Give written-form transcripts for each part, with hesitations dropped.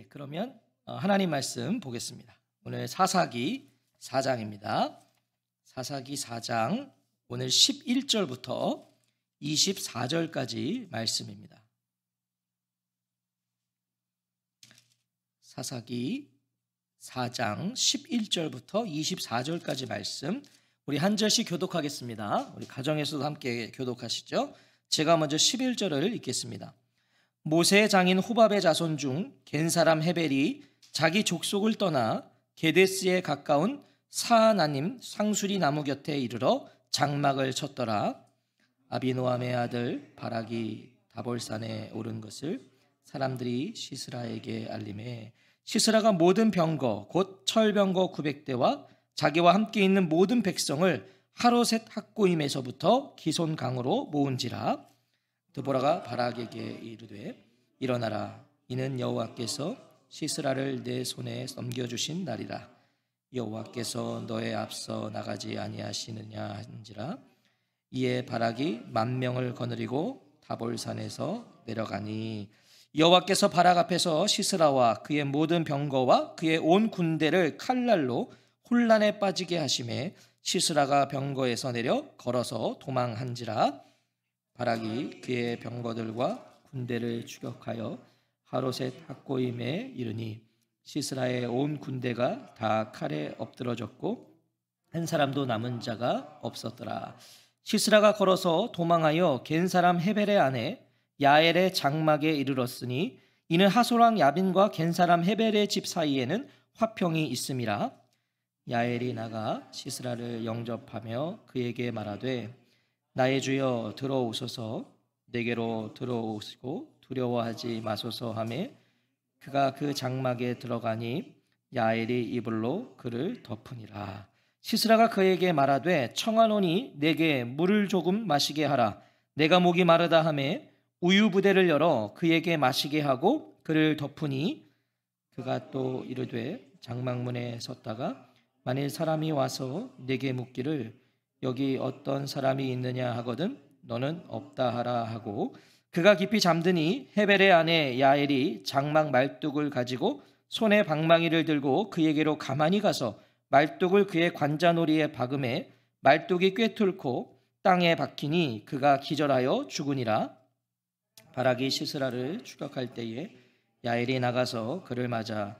그러면 하나님 말씀 보겠습니다. 오늘 사사기 4장입니다. 사사기 4장 오늘 11절부터 24절까지 말씀입니다. 사사기 4장 11절부터 24절까지 말씀, 우리 한 절씩 교독하겠습니다. 우리 가정에서도 함께 교독하시죠. 제가 먼저 11절을 읽겠습니다. 모세의 장인 호밥의 자손 중 겐 사람 헤벨이 자기 족속을 떠나 게데스에 가까운 사하나님 상수리 나무 곁에 이르러 장막을 쳤더라. 아비노함의 아들 바락이 다볼산에 오른 것을 사람들이 시스라에게 알림해 시스라가 모든 병거 곧 철병거 900대와 자기와 함께 있는 모든 백성을 하로셋 학고임에서부터 기손 강으로 모은지라. 드보라가 바락에게 이르되 일어나라, 이는 여호와께서 시스라를 내 손에 넘겨주신 날이라. 여호와께서 너의 앞서 나가지 아니하시느냐 한지라. 이에 바락이 10,000명을 거느리고 다볼산에서 내려가니 여호와께서 바락 앞에서 시스라와 그의 모든 병거와 그의 온 군대를 칼날로 혼란에 빠지게 하심에 시스라가 병거에서 내려 걸어서 도망한지라. 바락이 그의 병거들과 군대를 추격하여 하로셋 학고임에 이르니 시스라의 온 군대가 다 칼에 엎드러졌고 한 사람도 남은 자가 없었더라. 시스라가 걸어서 도망하여 겐 사람 헤벨의 아내 야엘의 장막에 이르렀으니 이는 하솔왕 야빈과 겐 사람 헤벨의 집 사이에는 화평이 있음이라. 야엘이 나가 시스라를 영접하며 그에게 말하되 나의 주여 들어오소서, 내게로 들어오시고 두려워하지 마소서 하매 그가 그 장막에 들어가니 야엘이 이불로 그를 덮으니라. 시스라가 그에게 말하되 청하노니 내게 물을 조금 마시게 하라. 내가 목이 마르다 하매 우유 부대를 열어 그에게 마시게 하고 그를 덮으니 그가 또 이르되 장막문에 섰다가 만일 사람이 와서 내게 묻기를 여기 어떤 사람이 있느냐 하거든 너는 없다 하라 하고 그가 깊이 잠드니 헤벨의 아내 야엘이 장막 말뚝을 가지고 손에 방망이를 들고 그에게로 가만히 가서 말뚝을 그의 관자놀이에 박음에 말뚝이 꿰뚫고 땅에 박히니 그가 기절하여 죽으니라. 바락이 시스라를 추격할 때에 야엘이 나가서 그를 맞아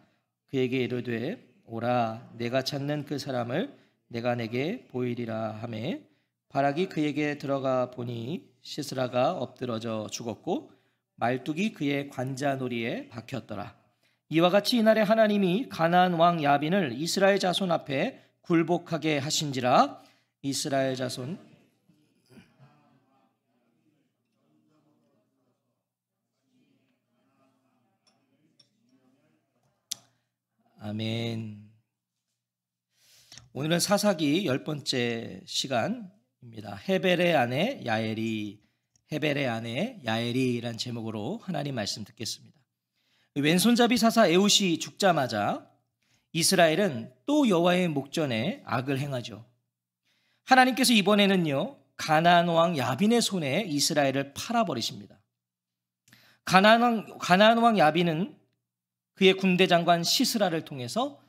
그에게 이르되 오라, 내가 찾는 그 사람을 내가 내게 보이리라 하매 바락이 그에게 들어가 보니 시스라가 엎드러져 죽었고 말뚝이 그의 관자놀이에 박혔더라. 이와 같이 이날에 하나님이 가나안 왕 야빈을 이스라엘 자손 앞에 굴복하게 하신지라. 이스라엘 자손 아멘. 오늘은 사사기 10번째 시간입니다. 헤벨의 아내 야엘이라는 제목으로 하나님 말씀 듣겠습니다. 왼손잡이 사사 에훗이 죽자마자 이스라엘은 또 여호와의 목전에 악을 행하죠. 하나님께서 이번에는요 가나안 왕 야빈의 손에 이스라엘을 팔아버리십니다. 가나안 왕 야빈은 그의 군대 장관 시스라를 통해서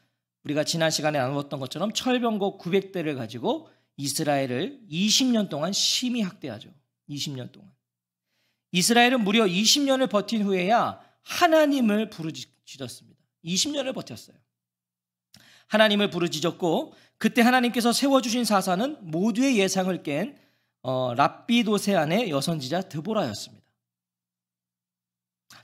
우리가 지난 시간에 나누었던 것처럼 철병거 900대를 가지고 이스라엘을 20년 동안 심히 학대하죠. 20년 동안. 이스라엘은 무려 20년을 버틴 후에야 하나님을 부르짖었습니다. 20년을 버텼어요. 하나님을 부르짖었고 그때 하나님께서 세워주신 사사는 모두의 예상을 깬 랍비도세 아내 여선지자 드보라였습니다.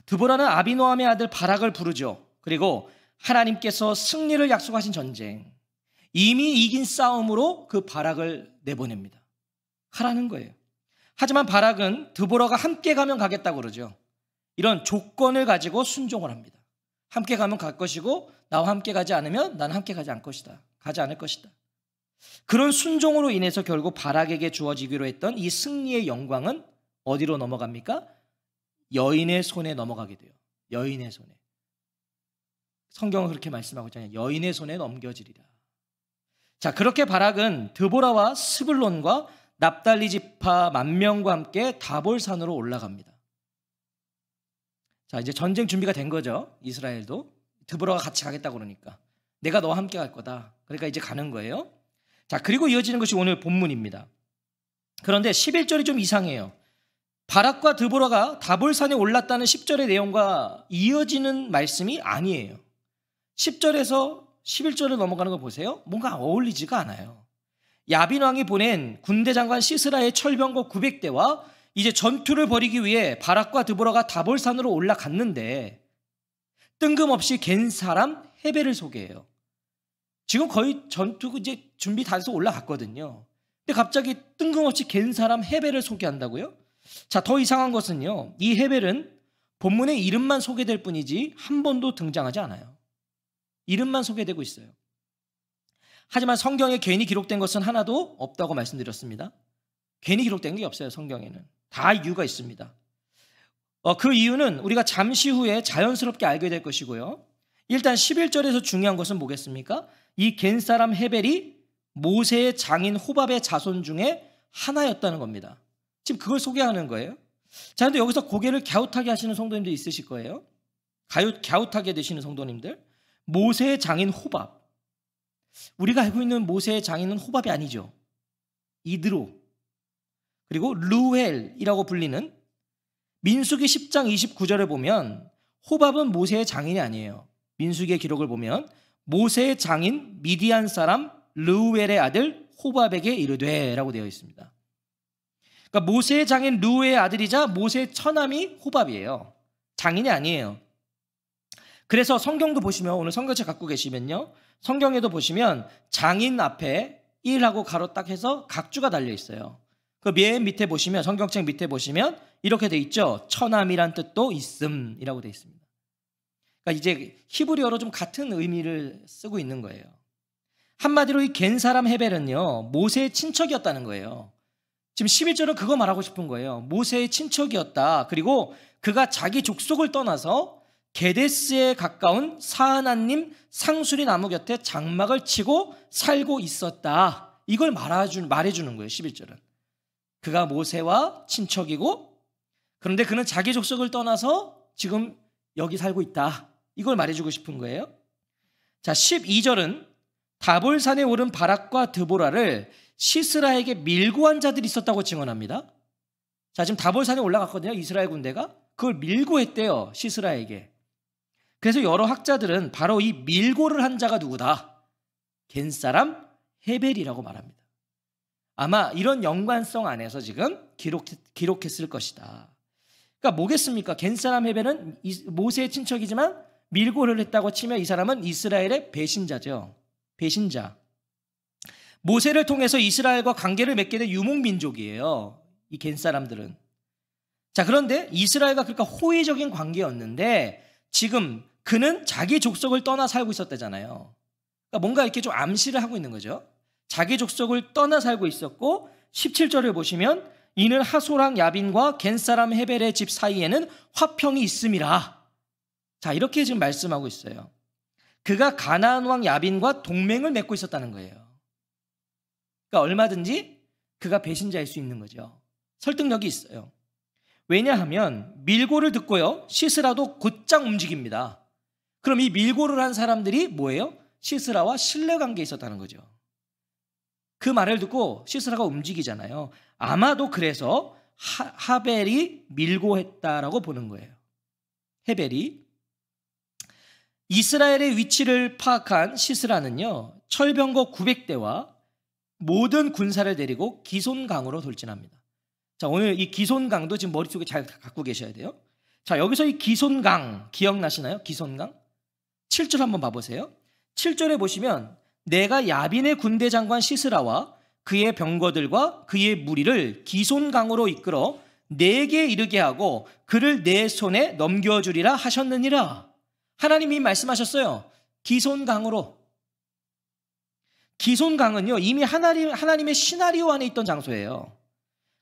드보라는 아비노함의 아들 바락을 부르죠. 그리고 하나님께서 승리를 약속하신 전쟁, 이미 이긴 싸움으로 그 바락을 내보냅니다. 가라는 거예요. 하지만 바락은 드보라가 함께 가면 가겠다고 그러죠. 이런 조건을 가지고 순종을 합니다. 함께 가면 갈 것이고 나와 함께 가지 않으면 나는 함께 가지 않을 것이다. 그런 순종으로 인해서 결국 바락에게 주어지기로 했던 이 승리의 영광은 어디로 넘어갑니까? 여인의 손에 넘어가게 돼요. 여인의 손에. 성경은 그렇게 말씀하고 있잖아요. 여인의 손에 넘겨지리라. 자, 그렇게 바락은 드보라와 스불론과 납달리 지파 10,000명과 함께 다볼산으로 올라갑니다. 자, 이제 전쟁 준비가 된 거죠. 이스라엘도. 드보라가 같이 가겠다고 그러니까. 내가 너와 함께 갈 거다. 그러니까 이제 가는 거예요. 자, 그리고 이어지는 것이 오늘 본문입니다. 그런데 11절이 좀 이상해요. 바락과 드보라가 다볼산에 올랐다는 10절의 내용과 이어지는 말씀이 아니에요. 10절에서 11절을 넘어가는 거 보세요. 뭔가 어울리지가 않아요. 야빈 왕이 보낸 군대 장관 시스라의 철병거 900대와 이제 전투를 벌이기 위해 바락과 드보라가 다볼산으로 올라갔는데 뜬금없이 갠 사람 헤벨을 소개해요. 지금 거의 전투 이제 준비 다 해서 올라갔거든요. 근데 갑자기 뜬금없이 갠 사람 헤벨을 소개한다고요? 자, 더 이상한 것은요, 이 헤벨은 본문의 이름만 소개될 뿐이지 한 번도 등장하지 않아요. 이름만 소개되고 있어요. 하지만 성경에 괜히 기록된 것은 하나도 없다고 말씀드렸습니다. 괜히 기록된 게 없어요. 성경에는 다 이유가 있습니다. 그 이유는 우리가 잠시 후에 자연스럽게 알게 될 것이고요. 일단 11절에서 중요한 것은 뭐겠습니까? 이 갠 사람 헤벨이 모세의 장인 호밥의 자손 중에 하나였다는 겁니다. 지금 그걸 소개하는 거예요. 자, 그런데 여기서 고개를 갸웃하게 하시는 성도님들 있으실 거예요. 갸웃하게 되시는 성도님들. 모세의 장인 호밥. 우리가 알고 있는 모세의 장인은 호밥이 아니죠. 이드로. 그리고 르헬이라고 불리는 민수기 10장 29절에 보면 호밥은 모세의 장인이 아니에요. 민수기의 기록을 보면 모세의 장인 미디안 사람 르우엘의 아들 호밥에게 이르되 라고 되어 있습니다. 그러니까 모세의 장인 르우엘의 아들이자 모세의 처남이 호밥이에요. 장인이 아니에요. 그래서 성경도 보시면 오늘 성경책 갖고 계시면요, 성경에도 보시면 장인 앞에 1하고 가로 딱 해서 각주가 달려 있어요. 그 맨 밑에 보시면, 성경책 밑에 보시면 이렇게 돼 있죠. 처남이란 뜻도 있음이라고 돼 있습니다. 그러니까 이제 히브리어로 좀 같은 의미를 쓰고 있는 거예요. 한마디로 이 갠 사람 헤벨은요, 모세의 친척이었다는 거예요. 지금 11절은 그거 말하고 싶은 거예요. 모세의 친척이었다. 그리고 그가 자기 족속을 떠나서 게데스에 가까운 사하나님 상수리 나무 곁에 장막을 치고 살고 있었다. 이걸 말해주는 거예요. 11절은. 그가 모세와 친척이고, 그런데 그는 자기 족속을 떠나서 지금 여기 살고 있다. 이걸 말해주고 싶은 거예요. 자, 12절은 다볼산에 오른 바락과 드보라를 시스라에게 밀고 한 자들이 있었다고 증언합니다. 자, 지금 다볼산에 올라갔거든요. 이스라엘 군대가. 그걸 밀고 했대요. 시스라에게. 그래서 여러 학자들은 바로 이 밀고를 한 자가 누구다? 갠 사람 헤벨이라고 말합니다. 아마 이런 연관성 안에서 지금 기록했을 것이다. 그러니까 뭐겠습니까? 갠 사람 헤벨은 모세의 친척이지만 밀고를 했다고 치면 이 사람은 이스라엘의 배신자죠. 배신자. 모세를 통해서 이스라엘과 관계를 맺게 된 유목민족이에요. 이 갠 사람들은. 자, 그런데 이스라엘과 그러니까 호의적인 관계였는데 지금 그는 자기 족속을 떠나 살고 있었다잖아요. 그러니까 뭔가 이렇게 좀 암시를 하고 있는 거죠. 자기 족속을 떠나 살고 있었고, 17절을 보시면 이는 하소랑 야빈과 갠 사람 헤벨의 집 사이에는 화평이 있음이라. 자, 이렇게 지금 말씀하고 있어요. 그가 가나안 왕 야빈과 동맹을 맺고 있었다는 거예요. 그러니까 얼마든지 그가 배신자일 수 있는 거죠. 설득력이 있어요. 왜냐하면 밀고를 듣고요, 시스라도 곧장 움직입니다. 그럼 이 밀고를 한 사람들이 뭐예요? 시스라와 신뢰관계에 있었다는 거죠. 그 말을 듣고 시스라가 움직이잖아요. 아마도 그래서 하벨이 밀고 했다라고 보는 거예요. 헤벨이. 이스라엘의 위치를 파악한 시스라는요, 철병거 900대와 모든 군사를 데리고 기손강으로 돌진합니다. 자, 오늘 이 기손강도 지금 머릿속에 잘 갖고 계셔야 돼요. 자, 여기서 이 기손강 기억나시나요? 기손강 7절 한번 봐보세요. 7절에 보시면 내가 야빈의 군대 장관 시스라와 그의 병거들과 그의 무리를 기손강으로 이끌어 내게 이르게 하고 그를 내 손에 넘겨주리라 하셨느니라. 하나님이 말씀하셨어요. 기손강으로. 기손강은요, 이미 하나님의 시나리오 안에 있던 장소예요.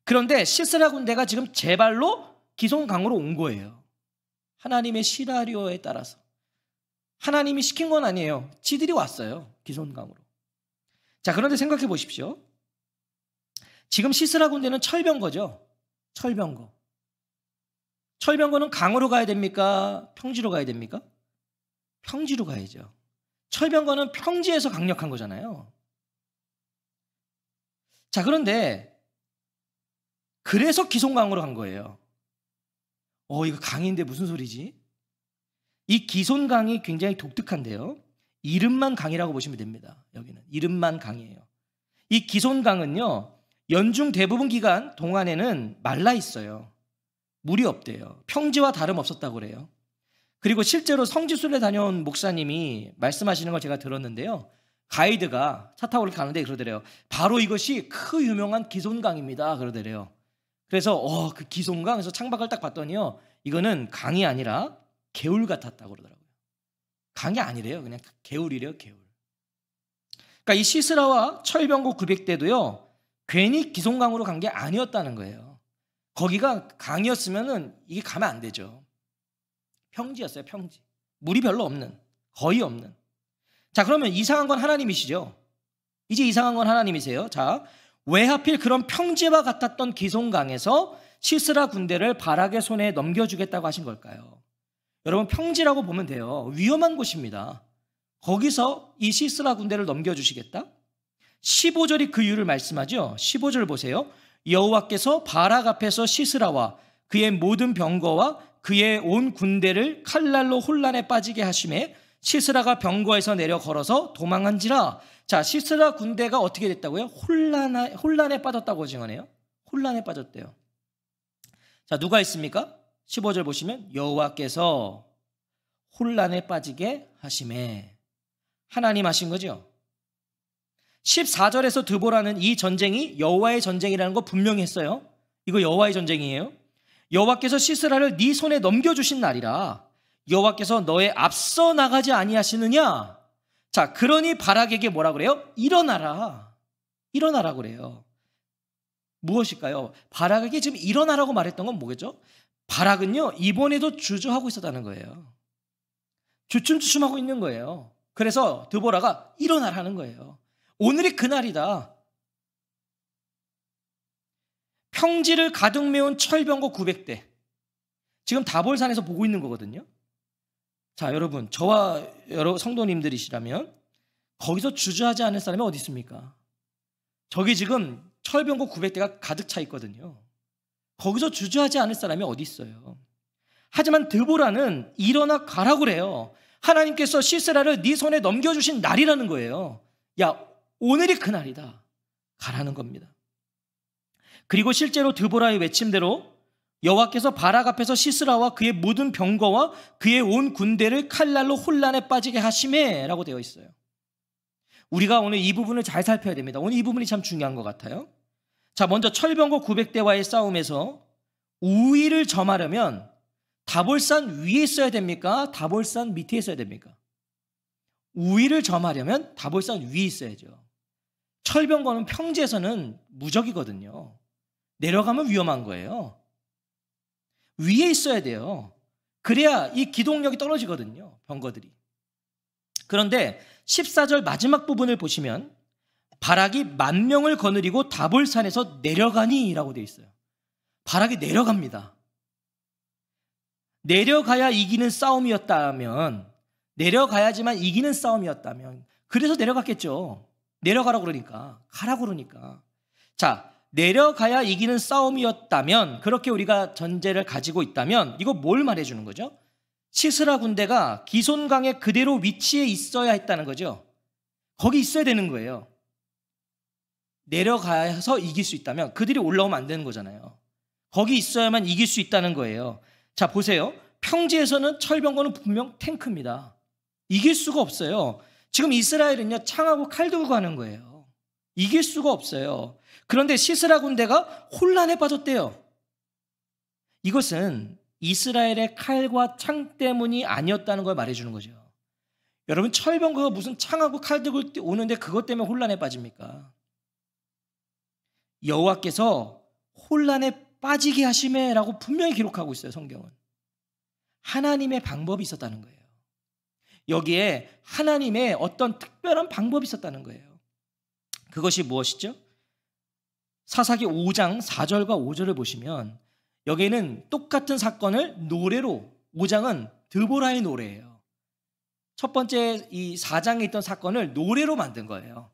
그런데 시스라 군대가 지금 제 발로 기손강으로 온 거예요. 하나님의 시나리오에 따라서. 하나님이 시킨 건 아니에요. 지들이 왔어요. 기손강으로. 자, 그런데 생각해 보십시오. 지금 시스라 군대는 철병거죠. 철병거. 철병거는 강으로 가야 됩니까? 평지로 가야 됩니까? 평지로 가야죠. 철병거는 평지에서 강력한 거잖아요. 자, 그런데 그래서 기손강으로 간 거예요. 이거 강인데 무슨 소리지? 이 기손강이 굉장히 독특한데요. 이름만 강이라고 보시면 됩니다. 여기는 이름만 강이에요. 이 기손강은요, 연중 대부분 기간 동안에는 말라 있어요. 물이 없대요. 평지와 다름없었다고 그래요. 그리고 실제로 성지순례 다녀온 목사님이 말씀하시는 걸 제가 들었는데요. 가이드가 차 타고 가는데 그러더래요. 바로 이것이 그 유명한 기손강입니다. 그러더래요. 그래서 그 기손강, 그래서 창밖을 딱 봤더니요, 이거는 강이 아니라 개울 같았다고 그러더라고요. 강이 아니래요. 그냥 개울이래요. 개울. 그러니까 이 시스라와 철병고 900대도요, 괜히 기손강으로 간 게 아니었다는 거예요. 거기가 강이었으면은 이게 가면 안 되죠. 평지였어요. 평지. 물이 별로 없는, 거의 없는. 자, 그러면 이상한 건 하나님이시죠. 이제 이상한 건 하나님이세요. 자, 왜 하필 그런 평지와 같았던 기손강에서 시스라 군대를 바락의 손에 넘겨주겠다고 하신 걸까요? 여러분, 평지라고 보면 돼요. 위험한 곳입니다. 거기서 이 시스라 군대를 넘겨주시겠다? 15절이 그 이유를 말씀하죠. 15절 보세요. 여호와께서 바락 앞에서 시스라와 그의 모든 병거와 그의 온 군대를 칼날로 혼란에 빠지게 하심에 시스라가 병거에서 내려 걸어서 도망한지라. 자, 시스라 군대가 어떻게 됐다고요? 혼란에 빠졌다고 증언해요. 혼란에 빠졌대요. 자, 누가 있습니까? 15절 보시면 여호와께서 혼란에 빠지게 하심에, 하나님 하신 거죠. 14절에서 드보라는 이 전쟁이 여호와의 전쟁이라는 거 분명히 했어요. 이거 여호와의 전쟁이에요. 여호와께서 시스라를 네 손에 넘겨주신 날이라. 여호와께서 너의 앞서 나가지 아니하시느냐. 자, 그러니 바락에게 뭐라 그래요? 일어나라. 일어나라 그래요. 무엇일까요? 바락에게 지금 일어나라고 말했던 건 뭐겠죠? 바락은요, 이번에도 주저하고 있었다는 거예요. 주춤주춤하고 있는 거예요. 그래서 드보라가 일어나라는 거예요. 오늘이 그날이다. 평지를 가득 메운 철병거 900대. 지금 다볼산에서 보고 있는 거거든요. 자, 여러분, 저와 여러 성도님들이시라면 거기서 주저하지 않을 사람이 어디 있습니까? 저기 지금 철병거 900대가 가득 차 있거든요. 거기서 주저하지 않을 사람이 어디 있어요? 하지만 드보라는 일어나 가라고 그래요. 하나님께서 시스라를 네 손에 넘겨주신 날이라는 거예요. 야, 오늘이 그날이다. 가라는 겁니다. 그리고 실제로 드보라의 외침대로 여호와께서 바락 앞에서 시스라와 그의 모든 병거와 그의 온 군대를 칼날로 혼란에 빠지게 하심에 라고 되어 있어요. 우리가 오늘 이 부분을 잘 살펴야 됩니다. 오늘 이 부분이 참 중요한 것 같아요. 자, 먼저 철병거 900대와의 싸움에서 우위를 점하려면 다볼산 위에 있어야 됩니까? 다볼산 밑에 있어야 됩니까? 우위를 점하려면 다볼산 위에 있어야죠. 철병거는 평지에서는 무적이거든요. 내려가면 위험한 거예요. 위에 있어야 돼요. 그래야 이 기동력이 떨어지거든요, 병거들이. 그런데 14절 마지막 부분을 보시면 바락이 10,000명을 거느리고 다볼산에서 내려가니 라고 되어 있어요. 바락이 내려갑니다. 내려가야 이기는 싸움이었다면, 내려가야지만 이기는 싸움이었다면, 그래서 내려갔겠죠. 내려가라고 그러니까, 가라고 그러니까. 자, 내려가야 이기는 싸움이었다면, 그렇게 우리가 전제를 가지고 있다면 이거 뭘 말해주는 거죠? 시스라 군대가 기손강에 그대로 위치해 있어야 했다는 거죠. 거기 있어야 되는 거예요. 내려가서 이길 수 있다면 그들이 올라오면 안 되는 거잖아요. 거기 있어야만 이길 수 있다는 거예요. 자, 보세요. 평지에서는 철병거는 분명 탱크입니다. 이길 수가 없어요. 지금 이스라엘은요, 창하고 칼 들고 가는 거예요. 이길 수가 없어요. 그런데 시스라 군대가 혼란에 빠졌대요. 이것은 이스라엘의 칼과 창 때문이 아니었다는 걸 말해주는 거죠. 여러분, 철병거가 무슨 창하고 칼 들고 오는데 그것 때문에 혼란에 빠집니까? 여호와께서 혼란에 빠지게 하심에라고 분명히 기록하고 있어요, 성경은. 하나님의 방법이 있었다는 거예요. 여기에 하나님의 어떤 특별한 방법이 있었다는 거예요. 그것이 무엇이죠? 사사기 5장 4절과 5절을 보시면 여기에는 똑같은 사건을 노래로 5장은 드보라의 노래예요. 첫 번째 이 4장에 있던 사건을 노래로 만든 거예요.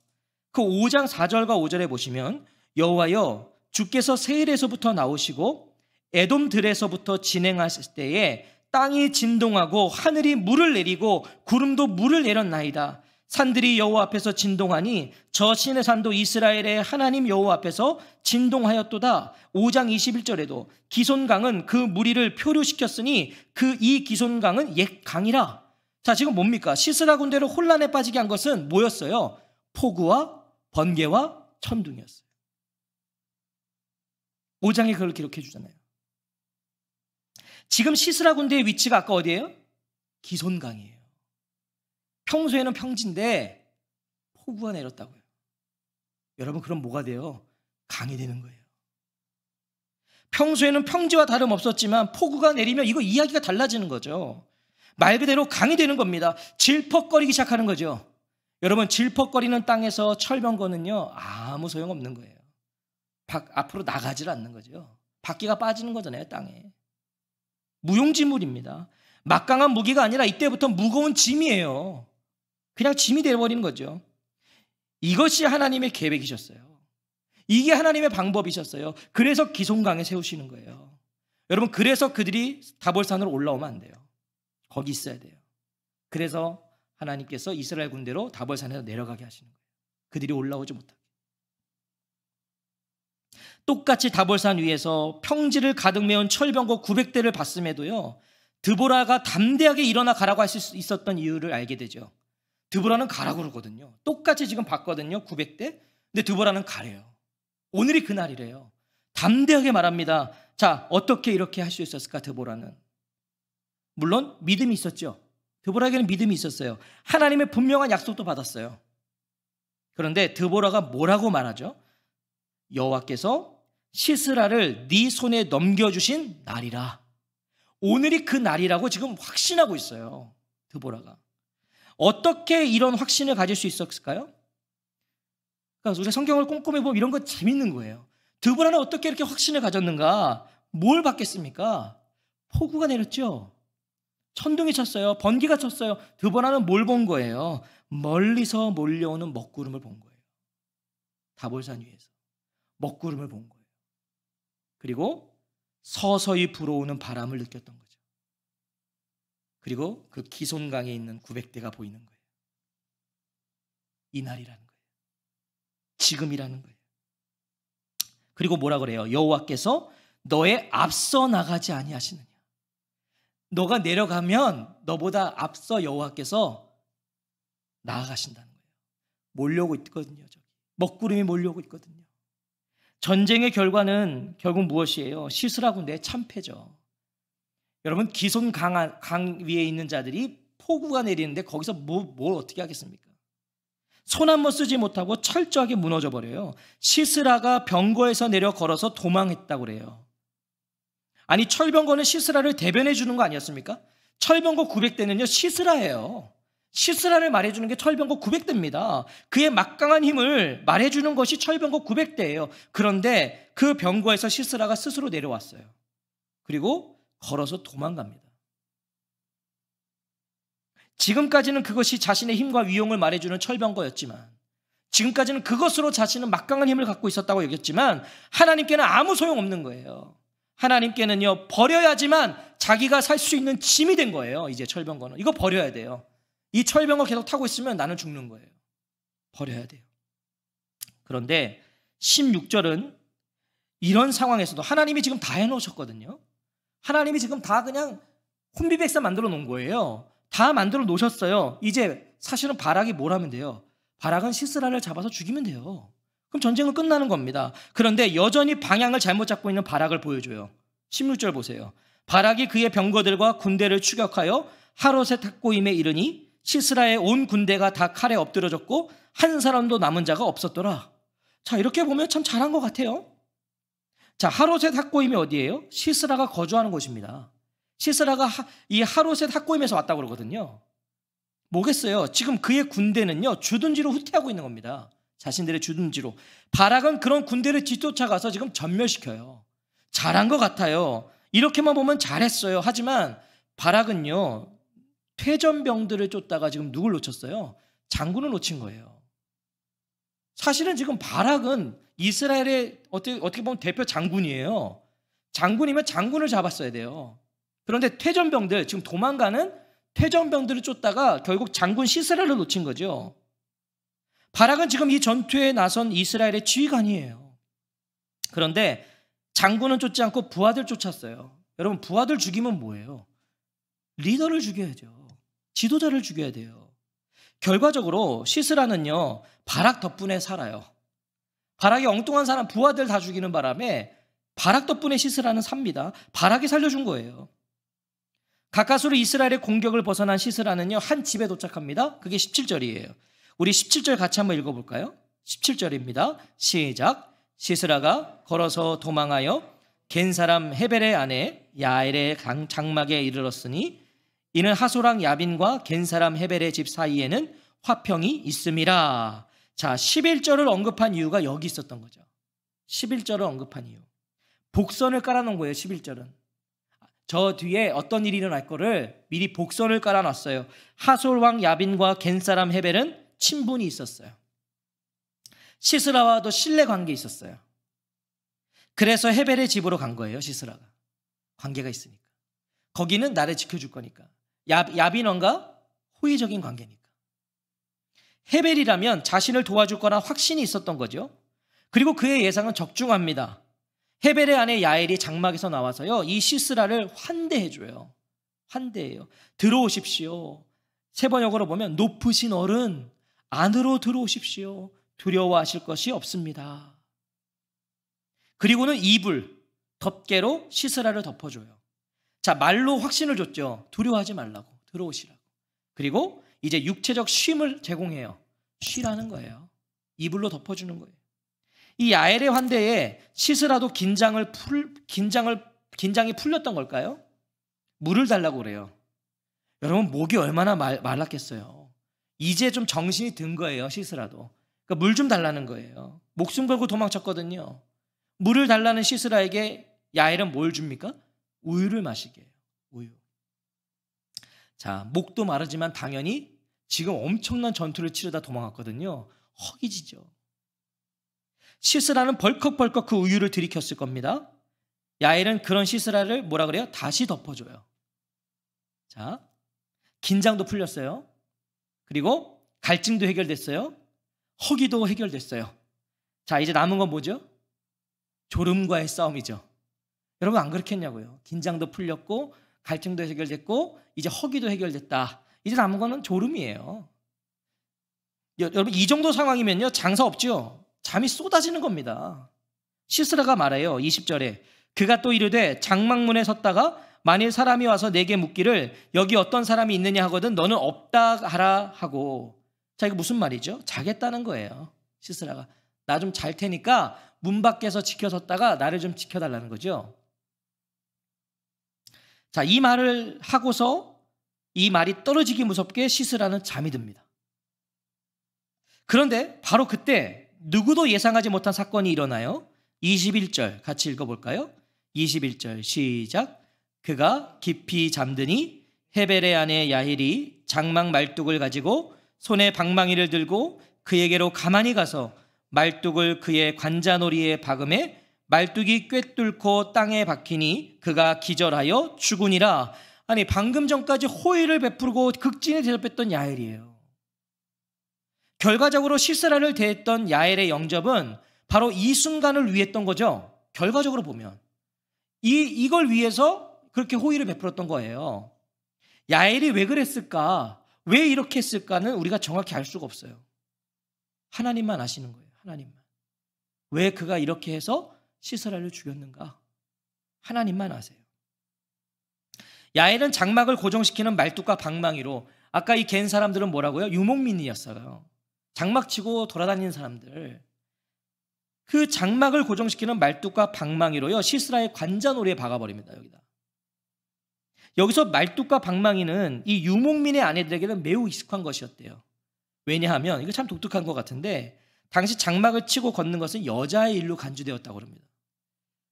그 5장 4절과 5절에 보시면 여호와여 주께서 세일에서부터 나오시고 에돔들에서부터 진행하실 때에 땅이 진동하고 하늘이 물을 내리고 구름도 물을 내렸나이다. 산들이 여호와 앞에서 진동하니 저 신의 산도 이스라엘의 하나님 여호와 앞에서 진동하였도다. 5장 21절에도 기손강은 그 무리를 표류시켰으니 그 이 기손강은 옛 강이라. 자, 지금 뭡니까? 시스라 군대를 혼란에 빠지게 한 것은 뭐였어요? 폭우와 번개와 천둥이었어요. 5장에 그걸 기록해 주잖아요. 지금 시스라 군대의 위치가 아까 어디예요? 기손강이에요. 평소에는 평지인데 폭우가 내렸다고요. 여러분, 그럼 뭐가 돼요? 강이 되는 거예요. 평소에는 평지와 다름없었지만 폭우가 내리면 이거 이야기가 달라지는 거죠. 말 그대로 강이 되는 겁니다. 질퍽거리기 시작하는 거죠. 여러분, 질퍽거리는 땅에서 철병거는요 아무 소용없는 거예요. 앞으로 나가질 않는 거죠. 바퀴가 빠지는 거잖아요. 땅에. 무용지물입니다. 막강한 무기가 아니라 이때부터 무거운 짐이에요. 그냥 짐이 되어버리는 거죠. 이것이 하나님의 계획이셨어요. 이게 하나님의 방법이셨어요. 그래서 기손강에 세우시는 거예요. 여러분, 그래서 그들이 다볼산으로 올라오면 안 돼요. 거기 있어야 돼요. 그래서 하나님께서 이스라엘 군대로 다볼산에서 내려가게 하시는 거예요. 그들이 올라오지 못하게. 똑같이 다볼산 위에서 평지를 가득 메운 철병거 900대를 봤음에도요, 드보라가 담대하게 일어나 가라고 할 수 있었던 이유를 알게 되죠. 드보라는 가라고 그러거든요. 똑같이 지금 봤거든요. 900대. 근데 드보라는 가래요. 오늘이 그날이래요. 담대하게 말합니다. 자, 어떻게 이렇게 할 수 있었을까? 드보라는 물론 믿음이 있었죠. 드보라에게는 믿음이 있었어요. 하나님의 분명한 약속도 받았어요. 그런데 드보라가 뭐라고 말하죠? 여호와께서 시스라를 네 손에 넘겨주신 날이라. 오늘이 그 날이라고 지금 확신하고 있어요. 드보라가. 어떻게 이런 확신을 가질 수 있었을까요? 그러니까 우리가 성경을 꼼꼼히 보면 이런 거 재밌는 거예요. 드보라는 어떻게 이렇게 확신을 가졌는가? 뭘 봤겠습니까? 폭우가 내렸죠. 천둥이 쳤어요. 번개가 쳤어요. 드보라는 뭘 본 거예요? 멀리서 몰려오는 먹구름을 본 거예요. 다볼산 위에서 먹구름을 본 거예요. 그리고 서서히 불어오는 바람을 느꼈던 거죠. 그리고 그 기손강에 있는 900대가 보이는 거예요. 이날이라는 거예요. 지금이라는 거예요. 그리고 뭐라 그래요? 여호와께서 너의 앞서 나가지 아니하시느냐. 너가 내려가면 너보다 앞서 여호와께서 나아가신다는 거예요. 몰려오고 있거든요. 저기. 먹구름이 몰려오고 있거든요. 전쟁의 결과는 결국 무엇이에요? 시스라 군대의 참패죠. 여러분, 기손 강 위에 있는 자들이 폭우가 내리는데 거기서 뭘 어떻게 하겠습니까? 손 한 번 쓰지 못하고 철저하게 무너져 버려요. 시스라가 병거에서 내려 걸어서 도망했다고 그래요. 아니, 철병거는 시스라를 대변해 주는 거 아니었습니까? 철병거 900대는요 시스라예요. 시스라를 말해주는 게 철병거 900대입니다. 그의 막강한 힘을 말해주는 것이 철병거 900대예요. 그런데 그 병거에서 시스라가 스스로 내려왔어요. 그리고 걸어서 도망갑니다. 지금까지는 그것이 자신의 힘과 위용을 말해주는 철병거였지만, 지금까지는 그것으로 자신은 막강한 힘을 갖고 있었다고 여겼지만, 하나님께는 아무 소용없는 거예요. 하나님께는요, 버려야지만 자기가 살 수 있는 짐이 된 거예요. 이제 철병거는 이거 버려야 돼요. 이 철병거 계속 타고 있으면 나는 죽는 거예요. 버려야 돼요. 그런데 16절은 이런 상황에서도 하나님이 지금 다 해놓으셨거든요. 하나님이 지금 다 그냥 혼비백산 만들어 놓은 거예요. 다 만들어 놓으셨어요. 이제 사실은 바락이 뭘 하면 돼요? 바락은 시스라를 잡아서 죽이면 돼요. 그럼 전쟁은 끝나는 겁니다. 그런데 여전히 방향을 잘못 잡고 있는 바락을 보여줘요. 16절 보세요. 바락이 그의 병거들과 군대를 추격하여 하롯의 탁고임에 이르니 시스라의 온 군대가 다 칼에 엎드러졌고 한 사람도 남은 자가 없었더라. 자, 이렇게 보면 참 잘한 것 같아요. 자, 하롯의 탁고임이 어디예요? 시스라가 거주하는 곳입니다. 시스라가 이 하롯의 탁고임에서 왔다고 그러거든요. 뭐겠어요? 지금 그의 군대는요 주둔지로 후퇴하고 있는 겁니다. 자신들의 주둔지로. 바락은 그런 군대를 뒤쫓아가서 지금 전멸시켜요. 잘한 것 같아요. 이렇게만 보면 잘했어요. 하지만 바락은요, 퇴전병들을 쫓다가 지금 누굴 놓쳤어요? 장군을 놓친 거예요. 사실은 지금 바락은 이스라엘의 어떻게 보면 대표 장군이에요. 장군이면 장군을 잡았어야 돼요. 그런데 퇴전병들, 지금 도망가는 퇴전병들을 쫓다가 결국 장군 시스라를 놓친 거죠. 바락은 지금 이 전투에 나선 이스라엘의 지휘관이에요. 그런데 장군은 쫓지 않고 부하들 쫓았어요. 여러분, 부하들 죽이면 뭐예요? 리더를 죽여야죠. 지도자를 죽여야 돼요. 결과적으로 시스라는요, 바락 덕분에 살아요. 바락이 엉뚱한 사람 부하들 다 죽이는 바람에 바락 덕분에 시스라는 삽니다. 바락이 살려준 거예요. 가까스로 이스라엘의 공격을 벗어난 시스라는요, 한 집에 도착합니다. 그게 17절이에요. 우리 17절 같이 한번 읽어볼까요? 17절입니다. 시작. 시스라가 걸어서 도망하여 겐 사람 헤벨의 아내 야엘의 장막에 이르렀으니 이는 하소랑 야빈과 겐 사람 헤벨의 집 사이에는 화평이 있음이라. 자, 11절을 언급한 이유가 여기 있었던 거죠. 11절을 언급한 이유. 복선을 깔아놓은 거예요. 11절은. 저 뒤에 어떤 일이 일어날 거를 미리 복선을 깔아놨어요. 하솔왕 야빈과 겐 사람 헤벨은 친분이 있었어요. 시스라와도 신뢰 관계 있었어요. 그래서 헤벨의 집으로 간 거예요. 시스라가. 관계가 있으니까. 거기는 나를 지켜줄 거니까. 야빈원과 호의적인 관계니까. 헤벨이라면 자신을 도와줄 거란 확신이 있었던 거죠. 그리고 그의 예상은 적중합니다. 헤벨의 아내 야엘이 장막에서 나와서요, 이 시스라를 환대해줘요. 환대해요. 들어오십시오. 세 번역으로 보면 높으신 어른 안으로 들어오십시오. 두려워하실 것이 없습니다. 그리고는 이불, 덮개로 시스라를 덮어줘요. 자, 말로 확신을 줬죠. 두려워하지 말라고, 들어오시라고. 그리고 이제 육체적 쉼을 제공해요. 쉬라는 거예요. 이불로 덮어주는 거예요. 이 야엘의 환대에 시스라도 긴장이 풀렸던 걸까요? 물을 달라고 그래요. 여러분, 목이 얼마나 말랐겠어요. 이제 좀 정신이 든 거예요. 시스라도. 그러니까 물 좀 달라는 거예요. 목숨 걸고 도망쳤거든요. 물을 달라는 시스라에게 야엘은 뭘 줍니까? 우유를 마시게 해요. 우유. 자, 목도 마르지만 당연히 지금 엄청난 전투를 치르다 도망갔거든요. 허기지죠. 시스라는 벌컥벌컥 그 우유를 들이켰을 겁니다. 야엘은 그런 시스라를 뭐라 그래요? 다시 덮어줘요. 자, 긴장도 풀렸어요. 그리고 갈증도 해결됐어요. 허기도 해결됐어요. 자, 이제 남은 건 뭐죠? 졸음과의 싸움이죠. 여러분, 안 그렇겠냐고요. 긴장도 풀렸고 갈증도 해결됐고 이제 허기도 해결됐다. 이제 남은 거는 졸음이에요. 여러분, 이 정도 상황이면요, 장사 없죠. 잠이 쏟아지는 겁니다. 시스라가 말해요. 20절에 그가 또 이르되 장막문에 섰다가 만일 사람이 와서 내게 묻기를 여기 어떤 사람이 있느냐 하거든 너는 없다 하라 하고. 자, 이거 무슨 말이죠? 자겠다는 거예요. 시스라가 나 좀 잘 테니까 문 밖에서 지켜섰다가 나를 좀 지켜달라는 거죠. 자, 이 말을 하고서 이 말이 떨어지기 무섭게 시스라는 잠이 듭니다. 그런데 바로 그때 누구도 예상하지 못한 사건이 일어나요. 21절 같이 읽어볼까요? 21절 시작. 그가 깊이 잠드니 헤벨의 아내 야힐이 장막 말뚝을 가지고 손에 방망이를 들고 그에게로 가만히 가서 말뚝을 그의 관자놀이에 박음에 말뚝이 꿰뚫고 땅에 박히니 그가 기절하여 죽으니라. 아니, 방금 전까지 호의를 베푸고 극진히 대접했던 야엘이에요. 결과적으로 시스라를 대했던 야엘의 영접은 바로 이 순간을 위했던 거죠. 결과적으로 보면 이걸 위해서 그렇게 호의를 베풀었던 거예요. 야엘이 왜 그랬을까? 왜 이렇게 했을까는 우리가 정확히 알 수가 없어요. 하나님만 아시는 거예요. 하나님만. 왜 그가 이렇게 해서 시스라를 죽였는가? 하나님만 아세요. 야엘은 장막을 고정시키는 말뚝과 방망이로, 아까 이 겐 사람들은 뭐라고요? 유목민이었어요. 장막 치고 돌아다니는 사람들. 그 장막을 고정시키는 말뚝과 방망이로요, 시스라의 관자놀이에 박아버립니다. 여기서 말뚝과 방망이는 이 유목민의 아내들에게는 매우 익숙한 것이었대요. 왜냐하면 이거 참 독특한 것 같은데 당시 장막을 치고 걷는 것은 여자의 일로 간주되었다고 합니다.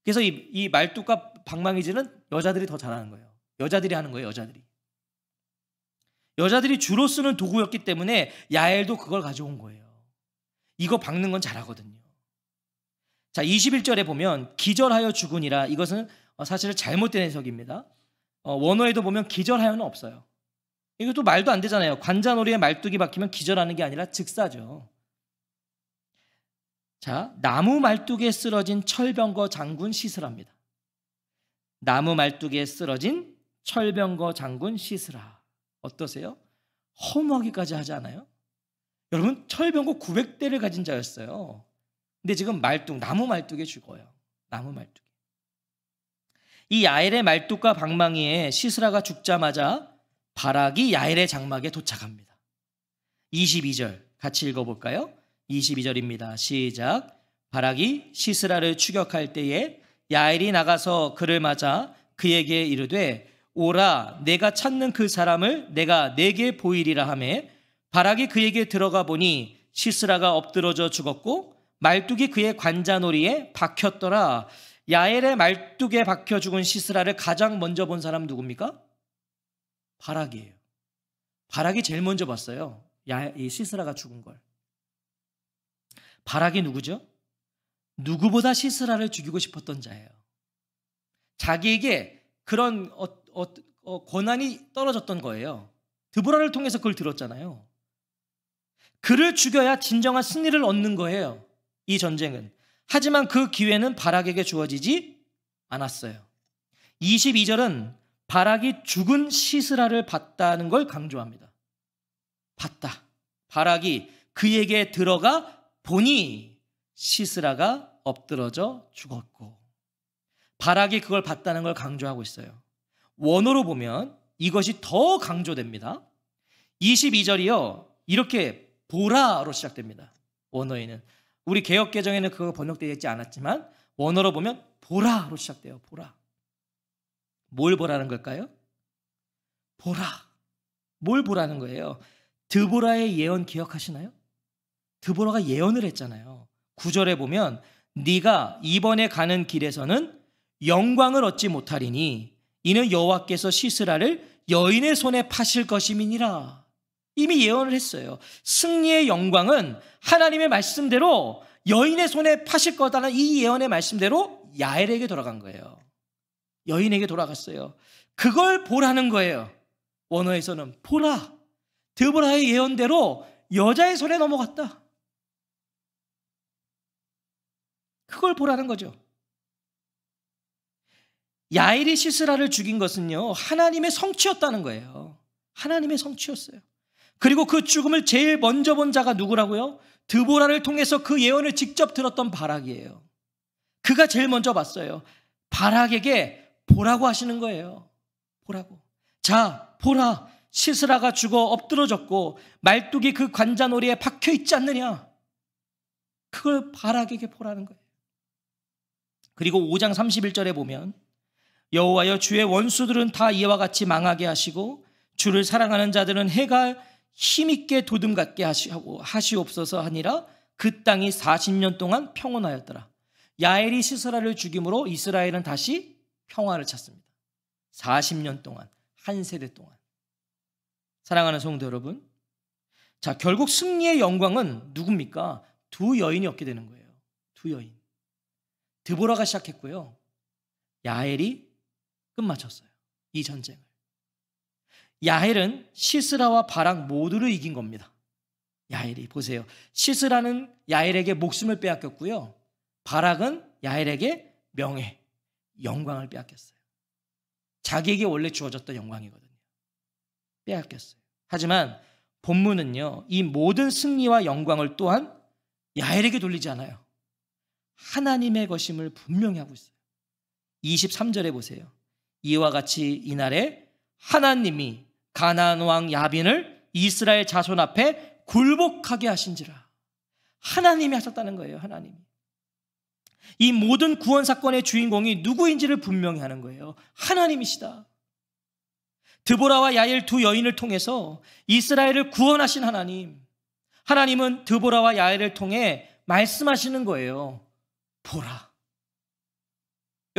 그래서 이 말뚝과 방망이질은 여자들이 더 잘하는 거예요. 여자들이 하는 거예요. 여자들이 주로 쓰는 도구였기 때문에 야엘도 그걸 가져온 거예요. 이거 박는 건 잘하거든요. 자, 21절에 보면 기절하여 죽으니라. 이것은 사실 잘못된 해석입니다. 원어에도 보면 기절하여는 없어요. 이것도 말도 안 되잖아요. 관자놀이에 말뚝이 박히면 기절하는 게 아니라 즉사죠. 자, 나무 말뚝에 쓰러진 철병거 장군 시스라입니다. 나무 말뚝에 쓰러진 철병거 장군 시스라. 어떠세요? 허무하기까지 하지 않아요? 여러분, 철병거 900대를 가진 자였어요. 근데 지금 나무 말뚝에 죽어요. 나무 말뚝에. 이 야엘의 말뚝과 방망이에 시스라가 죽자마자 바락이 야엘의 장막에 도착합니다. 22절 같이 읽어볼까요? 22절입니다. 시작. 바락이 시스라를 추격할 때에 야엘이 나가서 그를 맞아 그에게 이르되 오라, 내가 찾는 그 사람을 내가 네게 보이리라 하매 바락이 그에게 들어가 보니 시스라가 엎드러져 죽었고 말뚝이 그의 관자놀이에 박혔더라. 야엘의 말뚝에 박혀 죽은 시스라를 가장 먼저 본 사람 누굽니까? 바락이에요. 바락이 제일 먼저 봤어요. 이 시스라가 죽은 걸. 바락이 누구죠? 누구보다 시스라를 죽이고 싶었던 자예요. 자기에게 그런 권한이 떨어졌던 거예요. 드보라를 통해서 그걸 들었잖아요. 그를 죽여야 진정한 승리를 얻는 거예요. 이 전쟁은. 하지만 그 기회는 바락에게 주어지지 않았어요. 22절은 바락이 죽은 시스라를 봤다는 걸 강조합니다. 봤다. 바락이 그에게 들어가 보니 시스라가 엎드러져 죽었고. 바락이 그걸 봤다는 걸 강조하고 있어요. 원어로 보면 이것이 더 강조됩니다. 22절이요. 이렇게 보라로 시작됩니다. 원어에는. 우리 개역개정에는 그거 번역되어 있지 않았지만 원어로 보면 보라로 시작돼요. 보라. 뭘 보라는 걸까요? 보라. 뭘 보라는 거예요? 드보라의 예언 기억하시나요? 드보라가 예언을 했잖아요. 9절에 보면 네가 이번에 가는 길에서는 영광을 얻지 못하리니 이는 여호와께서 시스라를 여인의 손에 파실 것임이니라. 이미 예언을 했어요. 승리의 영광은 하나님의 말씀대로 여인의 손에 파실 거다는 이 예언의 말씀대로 야엘에게 돌아간 거예요. 여인에게 돌아갔어요. 그걸 보라는 거예요. 원어에서는 보라. 드보라의 예언대로 여자의 손에 넘어갔다. 그걸 보라는 거죠. 야엘이 시스라를 죽인 것은요, 하나님의 성취였다는 거예요. 하나님의 성취였어요. 그리고 그 죽음을 제일 먼저 본 자가 누구라고요? 드보라를 통해서 그 예언을 직접 들었던 바락이에요. 그가 제일 먼저 봤어요. 바락에게 보라고 하시는 거예요. 보라고. 자, 보라. 시스라가 죽어 엎드러졌고 말뚝이 그 관자놀이에 박혀 있지 않느냐. 그걸 바락에게 보라는 거예요. 그리고 5장 31절에 보면 여호와여, 주의 원수들은 다 이와 같이 망하게 하시고 주를 사랑하는 자들은 해가 힘있게 도둠같게 하시옵소서 하니라. 그 땅이 40년 동안 평온하였더라. 야엘이 시스라를 죽임으로 이스라엘은 다시 평화를 찾습니다. 40년 동안, 한 세대 동안. 사랑하는 성도 여러분, 자, 결국 승리의 영광은 누굽니까? 두 여인이 얻게 되는 거예요. 두 여인. 드보라가 시작했고요, 야엘이 끝마쳤어요. 이 전쟁을. 야엘은 시스라와 바락 모두를 이긴 겁니다. 야엘이, 보세요. 시스라는 야엘에게 목숨을 빼앗겼고요, 바락은 야엘에게 명예, 영광을 빼앗겼어요. 자기에게 원래 주어졌던 영광이거든요. 빼앗겼어요. 하지만 본문은요, 이 모든 승리와 영광을 또한 야엘에게 돌리지 않아요. 하나님의 것임을 분명히 하고 있어요. 23절에 보세요. 이와 같이 이날에 하나님이 가나안 왕 야빈을 이스라엘 자손 앞에 굴복하게 하신지라. 하나님이 하셨다는 거예요. 하나님이. 이 모든 구원 사건의 주인공이 누구인지를 분명히 하는 거예요. 하나님이시다. 드보라와 야엘 두 여인을 통해서 이스라엘을 구원하신 하나님. 하나님은 드보라와 야엘을 통해 말씀하시는 거예요. 보라.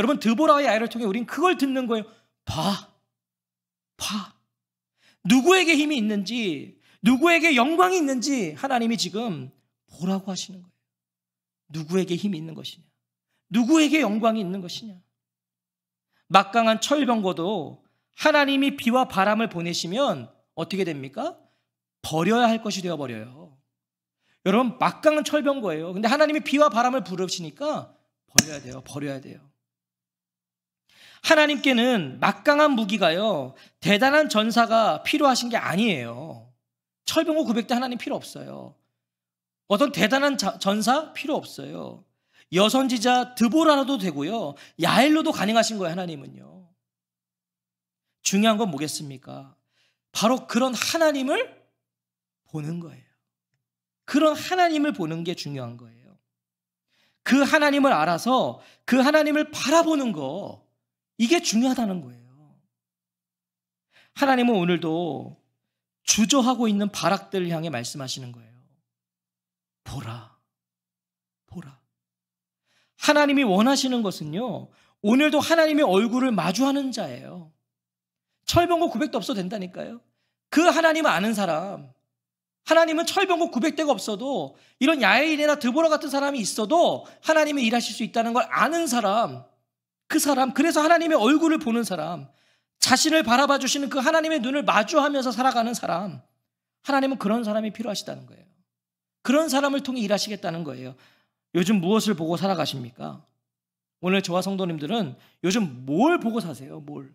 여러분, 드보라의 아이를 통해 우린 그걸 듣는 거예요. 봐. 누구에게 힘이 있는지, 누구에게 영광이 있는지 하나님이 지금 보라고 하시는 거예요. 누구에게 힘이 있는 것이냐, 누구에게 영광이 있는 것이냐. 막강한 철병거도 하나님이 비와 바람을 보내시면 어떻게 됩니까? 버려야 할 것이 되어버려요. 여러분, 막강한 철병거예요. 근데 하나님이 비와 바람을 부르시니까 버려야 돼요. 하나님께는 막강한 무기가요, 대단한 전사가 필요하신 게 아니에요. 철병거 900대 하나님 필요 없어요. 어떤 대단한 전사 필요 없어요. 여선지자 드보라라도 되고요, 야엘로도 가능하신 거예요. 하나님은요. 중요한 건 뭐겠습니까? 바로 그런 하나님을 보는 거예요. 그런 하나님을 보는 게 중요한 거예요. 그 하나님을 알아서 그 하나님을 바라보는 거, 이게 중요하다는 거예요. 하나님은 오늘도 주저하고 있는 바락들을 향해 말씀하시는 거예요. 보라. 하나님이 원하시는 것은요, 오늘도 하나님의 얼굴을 마주하는 자예요. 철병거 900도 없어도 된다니까요. 그 하나님을 아는 사람, 하나님은 철병거 900대가 없어도 이런 야엘이나 드보라 같은 사람이 있어도 하나님이 일하실 수 있다는 걸 아는 사람, 그 사람, 그래서 하나님의 얼굴을 보는 사람, 자신을 바라봐 주시는 그 하나님의 눈을 마주하면서 살아가는 사람, 하나님은 그런 사람이 필요하시다는 거예요. 그런 사람을 통해 일하시겠다는 거예요. 요즘 무엇을 보고 살아가십니까? 오늘 저와 성도님들은 요즘 뭘 보고 사세요? 뭘?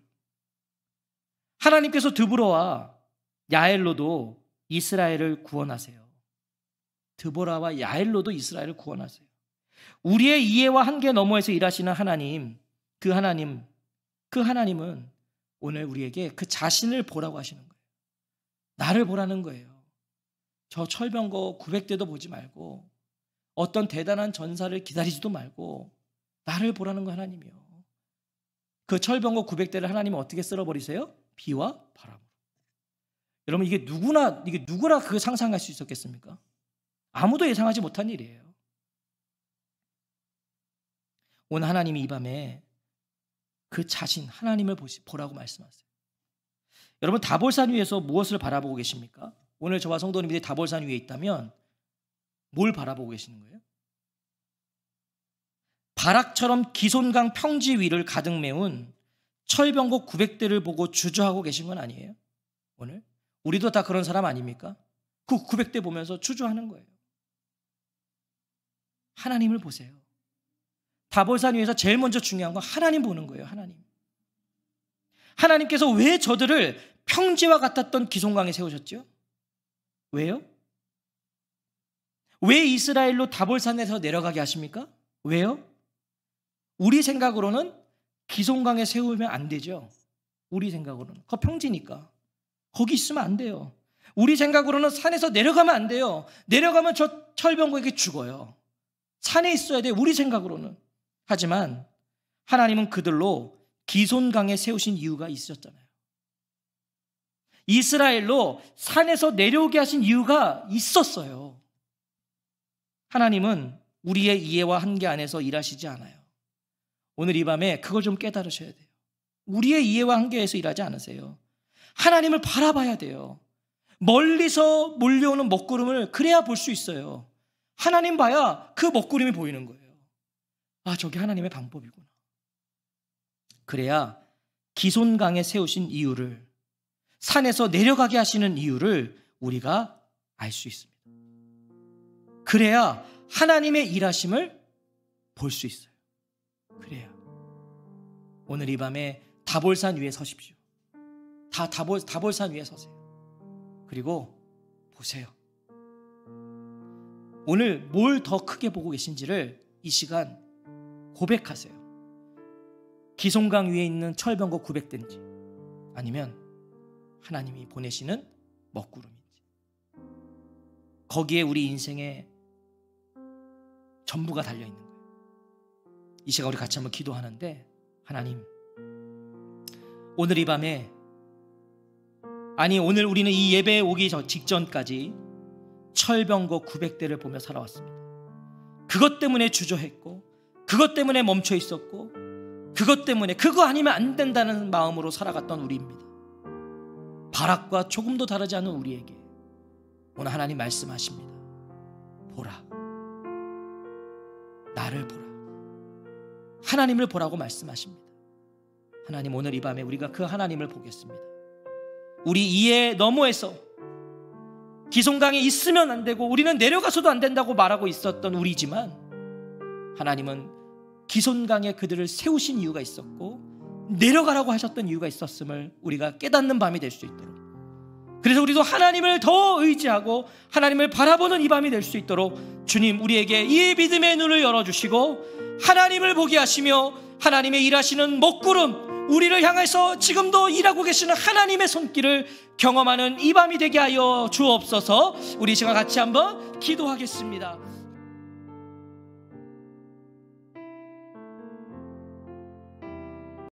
하나님께서 드보라와 야엘로도 이스라엘을 구원하세요. 드보라와 야엘로도 이스라엘을 구원하세요. 우리의 이해와 한계 너머에서 일하시는 하나님, 그 하나님은 오늘 우리에게 그 자신을 보라고 하시는 거예요. 나를 보라는 거예요. 저 철병거 900대도 보지 말고 어떤 대단한 전사를 기다리지도 말고 나를 보라는 거 하나님이요. 그 철병거 900대를 하나님은 어떻게 쓸어버리세요? 비와 바람으로. 여러분, 이게 누구나 그 상상할 수 있었겠습니까? 아무도 예상하지 못한 일이에요. 오늘 하나님이 이 밤에 그 자신 하나님을 보라고 말씀하세요. 여러분, 다볼산 위에서 무엇을 바라보고 계십니까? 오늘 저와 성도님들이 다볼산 위에 있다면 뭘 바라보고 계시는 거예요? 바락처럼 기손강 평지 위를 가득 메운 철병거 900대를 보고 주저하고 계신 건 아니에요? 오늘 우리도 다 그런 사람 아닙니까? 그 900대 보면서 주저하는 거예요. 하나님을 보세요. 다볼산 위에서 제일 먼저 중요한 건 하나님 보는 거예요. 하나님께서 왜 저들을 평지와 같았던 기손강에 세우셨죠? 왜요? 왜 이스라엘로 다볼산에서 내려가게 하십니까? 왜요? 우리 생각으로는 기손강에 세우면 안 되죠. 우리 생각으로는. 그 평지니까. 거기 있으면 안 돼요. 우리 생각으로는 산에서 내려가면 안 돼요. 내려가면 저 철병거에게 죽어요. 산에 있어야 돼요. 우리 생각으로는. 하지만 하나님은 그들로 기손강에 세우신 이유가 있었잖아요. 이스라엘로 산에서 내려오게 하신 이유가 있었어요. 하나님은 우리의 이해와 한계 안에서 일하시지 않아요. 오늘 이 밤에 그걸 좀 깨달으셔야 돼요. 우리의 이해와 한계에서 일하지 않으세요. 하나님을 바라봐야 돼요. 멀리서 몰려오는 먹구름을 그래야 볼 수 있어요. 하나님 봐야 그 먹구름이 보이는 거예요. 아, 저게 하나님의 방법이구나. 그래야 기손강에 세우신 이유를, 산에서 내려가게 하시는 이유를 우리가 알 수 있습니다. 그래야 하나님의 일하심을 볼 수 있어요. 그래야. 오늘 이 밤에 다볼산 위에 서십시오. 다볼산 위에 서세요. 그리고 보세요. 오늘 뭘 더 크게 보고 계신지를 이 시간 고백하세요. 기손강 위에 있는 철병거 900대인지 아니면 하나님이 보내시는 먹구름인지, 거기에 우리 인생의 전부가 달려있는 거예요. 이 시간 우리 같이 한번 기도하는데, 하나님, 오늘 이 밤에, 아니 오늘 우리는 이 예배에 오기 직전까지 철병거 900대를 보며 살아왔습니다. 그것 때문에 주저했고, 그것 때문에 멈춰 있었고, 그것 때문에 그거 아니면 안 된다는 마음으로 살아갔던 우리입니다. 바락과 조금도 다르지 않은 우리에게 오늘 하나님 말씀하십니다. 보라, 나를 보라. 하나님을 보라고 말씀하십니다. 하나님, 오늘 이 밤에 우리가 그 하나님을 보겠습니다. 우리 이해 너머에서 기송강에 있으면 안 되고 우리는 내려가서도 안 된다고 말하고 있었던 우리지만, 하나님은 기손강에 그들을 세우신 이유가 있었고 내려가라고 하셨던 이유가 있었음을 우리가 깨닫는 밤이 될 수 있도록, 그래서 우리도 하나님을 더 의지하고 하나님을 바라보는 이 밤이 될 수 있도록 주님, 우리에게 이 믿음의 눈을 열어주시고 하나님을 보게 하시며 하나님의 일하시는 먹구름, 우리를 향해서 지금도 일하고 계시는 하나님의 손길을 경험하는 이 밤이 되게 하여 주옵소서. 우리 시간 같이 한번 기도하겠습니다.